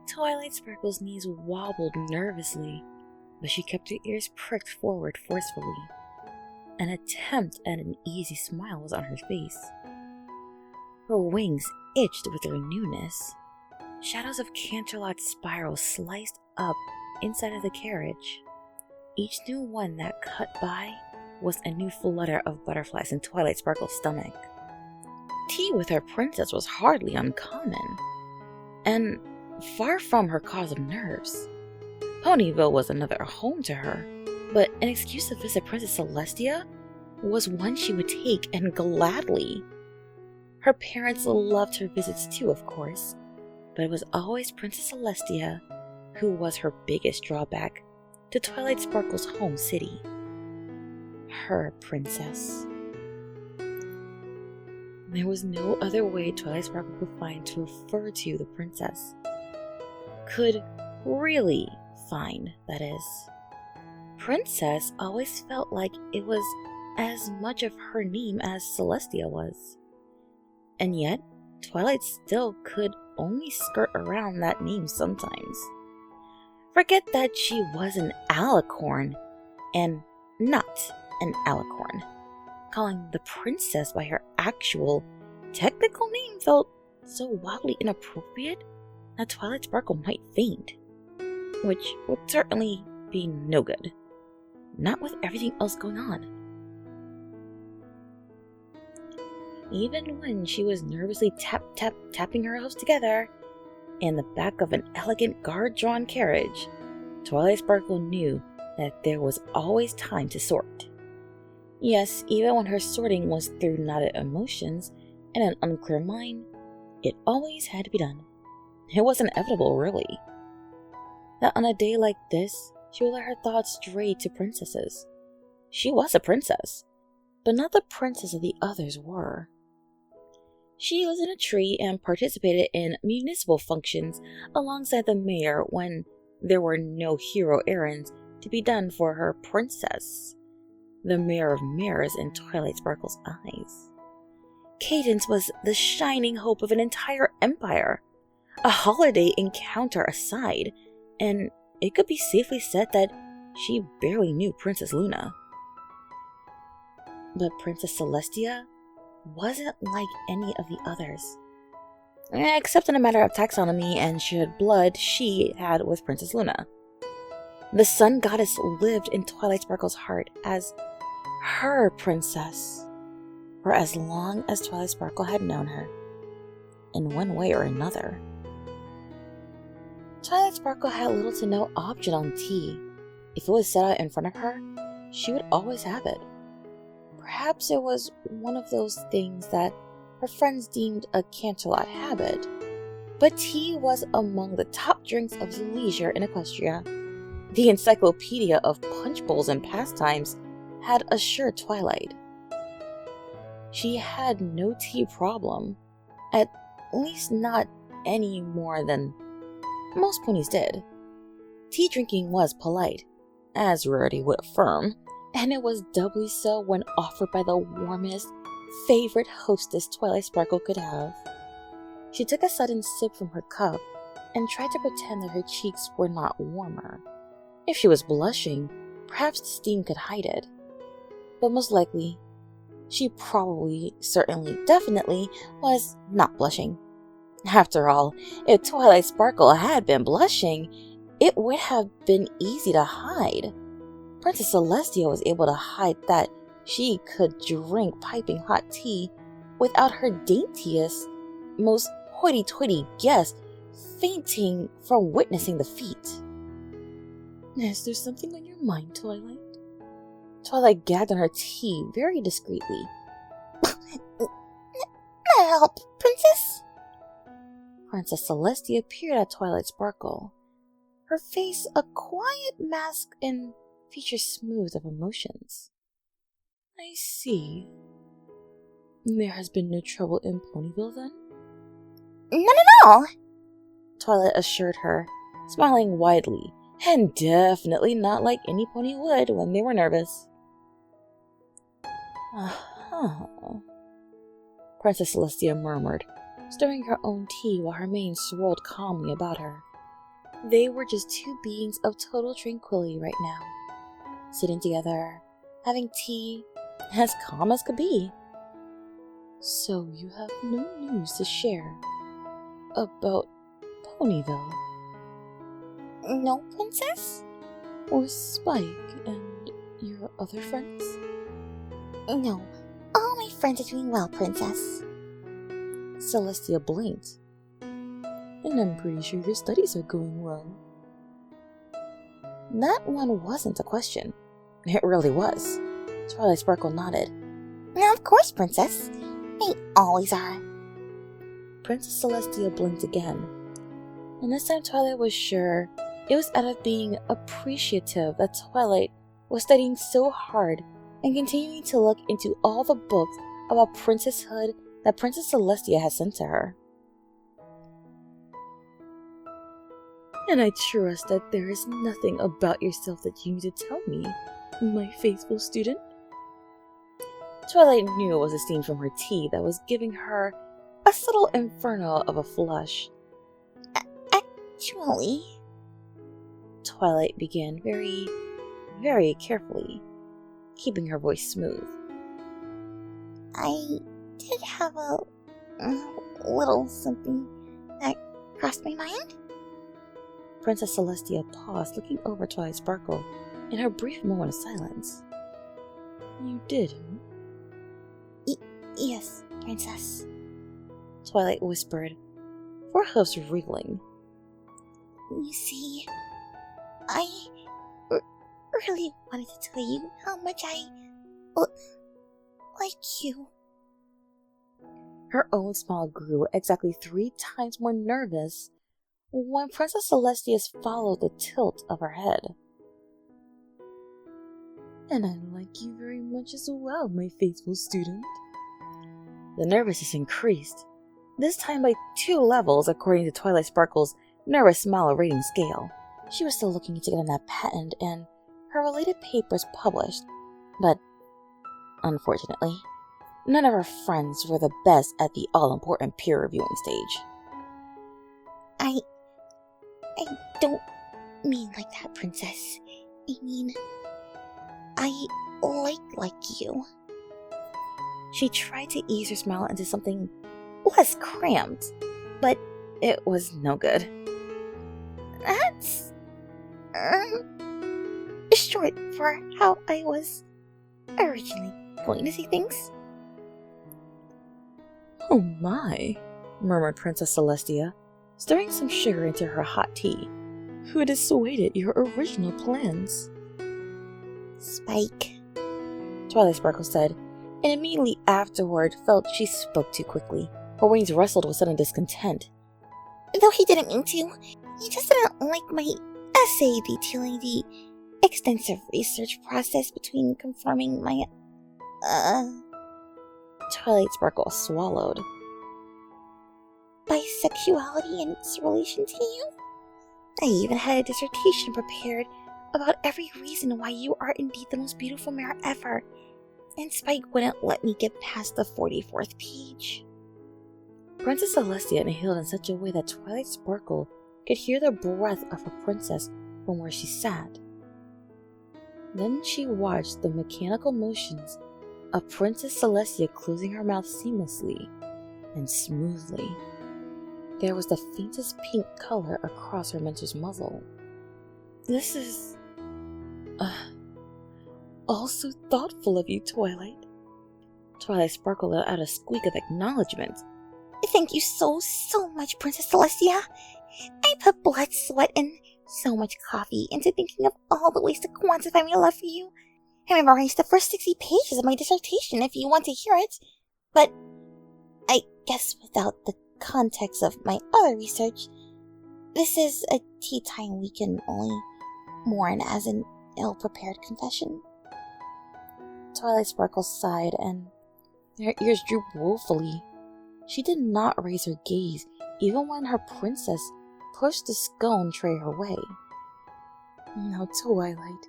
Twilight Sparkle's knees wobbled nervously, but she kept her ears pricked forward forcefully. An attempt at an easy smile was on her face. Her wings itched with their newness. Shadows of canterlot spirals sliced up inside of the carriage. Each new one that cut by was a new flutter of butterflies in Twilight Sparkle's stomach. Tea with her princess was hardly uncommon, and far from her cause of nerves. Ponyville was another home to her, but an excuse to visit Princess Celestia was one she would take, and gladly. Her parents loved her visits too, of course, but it was always Princess Celestia who was her biggest drawback to Twilight Sparkle's home city. Her princess. There was no other way Twilight Sparkle could find to refer to the princess. Could really find, that is. Princess always felt like it was as much of her name as Celestia was. And yet, Twilight still could only skirt around that name sometimes. Forget that she was an alicorn, and not an alicorn. Calling the princess by her actual, technical name felt so wildly inappropriate that Twilight Sparkle might faint, which would certainly be no good. Not with everything else going on. Even when she was nervously tapping her elves together in the back of an elegant guard-drawn carriage, Twilight Sparkle knew that there was always time to sort. Yes, even when her sorting was through knotted emotions and an unclear mind, it always had to be done. It was inevitable, really. That on a day like this, she would let her thoughts stray to princesses. She was a princess, but not the princess that the others were. She was in a tree and participated in municipal functions alongside the mayor when there were no hero errands to be done for her princess, the mayor of mirrors in Twilight Sparkle's eyes. Cadence was the shining hope of an entire empire, a holiday encounter aside, and it could be safely said that she barely knew Princess Luna. But Princess Celestia wasn't like any of the others, except in a matter of taxonomy and shared blood she had with Princess Luna. The sun goddess lived in Twilight Sparkle's heart as her princess for as long as Twilight Sparkle had known her, in one way or another. Twilight Sparkle had little to no option on tea. If it was set out in front of her, she would always have it. Perhaps it was one of those things that her friends deemed a canterlot habit, but tea was among the top drinks of leisure in Equestria. The encyclopedia of punch bowls and pastimes had assured Twilight. She had no tea problem, at least not any more than most ponies did. Tea drinking was polite, as Rarity would affirm, and it was doubly so when offered by the warmest, favorite hostess Twilight Sparkle could have. She took a sudden sip from her cup and tried to pretend that her cheeks were not warmer. If she was blushing, perhaps the steam could hide it. But most likely, she probably, certainly, definitely was not blushing. After all, if Twilight Sparkle had been blushing, it would have been easy to hide. Princess Celestia was able to hide that she could drink piping hot tea without her daintiest, most hoity-toity guest fainting from witnessing the feat. Is there something on your mind, Twilight? Twilight gagged on her tea very discreetly. Help, Princess? Princess Celestia peered at Twilight Sparkle, her face a quiet mask and features smooth of emotions. I see. There has been no trouble in Ponyville, then? No. Twilight assured her, smiling widely, and definitely not like any pony would when they were nervous. Princess Celestia murmured, stirring her own tea while her mane swirled calmly about her. They were just two beings of total tranquility right now, sitting together, having tea, as calm as could be. So you have no news to share about Ponyville? No, Princess? Or Spike and your other friends? No, all my friends are doing well, Princess. Celestia blinked. And I'm pretty sure your studies are going well. That one wasn't a question. It really was. Twilight Sparkle nodded. Now, of course, Princess. They always are. Princess Celestia blinked again. And this time Twilight was sure it was out of being appreciative that Twilight was studying so hard and continuing to look into all the books about princesshood that Princess Celestia had sent to her. And I trust that there is nothing about yourself that you need to tell me, my faithful student. Twilight knew it was the steam from her tea that was giving her a subtle inferno of a flush. Actually, Twilight began very, very carefully, keeping her voice smooth. I did have a little something that crossed my mind. Princess Celestia paused, looking over Twilight Sparkle in her brief moment of silence. You did, huh? Yes, Princess. Twilight whispered, foreheads wriggling. You see, I really wanted to tell you how much I like you. Her own smile grew exactly 3 times more nervous when Princess Celestia followed the tilt of her head. And I like you very much as well, my faithful student. The nervousness increased, this time by 2 levels according to Twilight Sparkle's nervous smile rating scale. She was still looking to get on that patent and her related papers published, but unfortunately, none of her friends were the best at the all-important peer-reviewing stage. I don't mean like that, Princess. I mean, I like you. She tried to ease her smile into something less cramped, but it was no good. That's short for how I was originally going to say things. Oh my, murmured Princess Celestia, stirring some sugar into her hot tea. Who dissuaded your original plans? Spike, Twilight Sparkle said, and immediately afterward felt she spoke too quickly. Her wings rustled with sudden discontent. Though he didn't mean to, he just didn't like my essay detailing the extensive research process between confirming my, Twilight Sparkle swallowed. bisexuality and its relation to you. I even had a dissertation prepared about every reason why you are indeed the most beautiful mirror ever, and Spike wouldn't let me get past the 44th page. Princess Celestia inhaled in such a way that Twilight Sparkle could hear the breath of her princess from where she sat. Then she watched the mechanical motions of Princess Celestia closing her mouth seamlessly and smoothly. There was the faintest pink color across her mentor's muzzle. This is also thoughtful of you, Twilight. Twilight Sparkle let out a squeak of acknowledgement. Thank you so much, Princess Celestia. I put blood, sweat, and so much coffee into thinking of all the ways to quantify my love for you. I memorized the first 60 pages of my dissertation if you want to hear it, but I guess without the context of my other research, this is a tea time we can only mourn as an ill-prepared confession. Twilight Sparkle sighed and her ears drooped woefully. She did not raise her gaze even when her princess pushed the scone tray her way. Now, Twilight,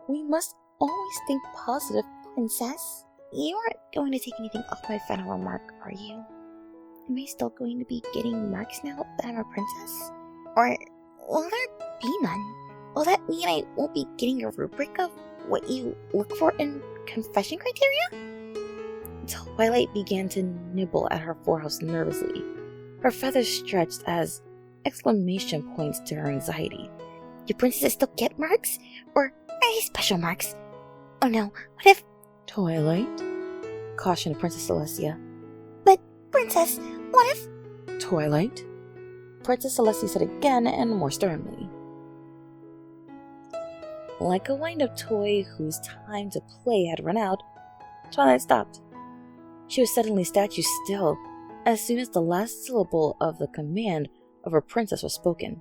we must always think positive, Princess. You aren't going to take anything off my final remark, are you? Am I still going to be getting marks now that I'm a princess? Or will there be none? Will that mean I won't be getting a rubric of what you look for in confession criteria? Twilight began to nibble at her forehouse nervously, her feathers stretched as exclamation points to her anxiety. Do princesses still get marks? Or are they special marks? Oh no, what if... Twilight? Cautioned Princess Celestia. But, Princess, what if... Twilight? Princess Celestia said again and more sternly. Like a wind-up toy whose time to play had run out, Twilight stopped. She was suddenly statue still as soon as the last syllable of the command of her princess was spoken.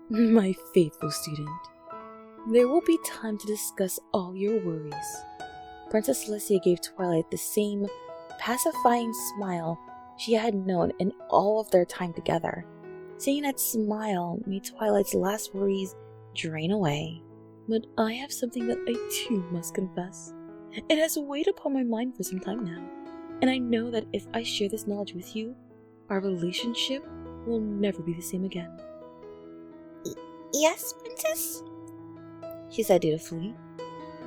My faithful student, there will be time to discuss all your worries. Princess Celestia gave Twilight the same pacifying smile she had known in all of their time together. Seeing that smile made Twilight's last worries drain away. But I have something that I too must confess. It has weighed upon my mind for some time now, and I know that if I share this knowledge with you, our relationship will never be the same again. Yes, Princess? She said dutifully.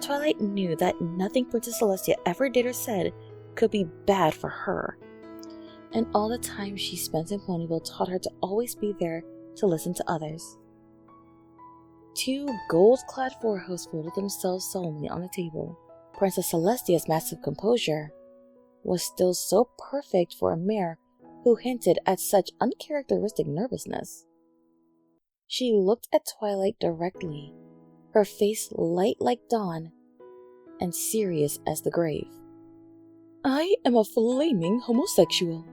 Twilight knew that nothing Princess Celestia ever did or said could be bad for her, and all the time she spent in Ponyville taught her to always be there to listen to others. Two gold-clad forehosts folded themselves solemnly on the table. Princess Celestia's massive composure was still so perfect for a mare who hinted at such uncharacteristic nervousness. She looked at Twilight directly, her face light like dawn and serious as the grave. I am a flaming homosexual.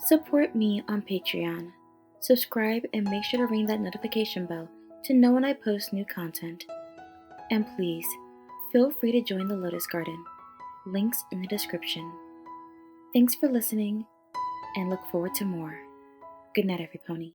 Support me on Patreon. Subscribe and make sure to ring that notification bell to know when I post new content. And please, feel free to join the Lotus Garden. Links in the description. Thanks for listening, and look forward to more. Good night, every pony.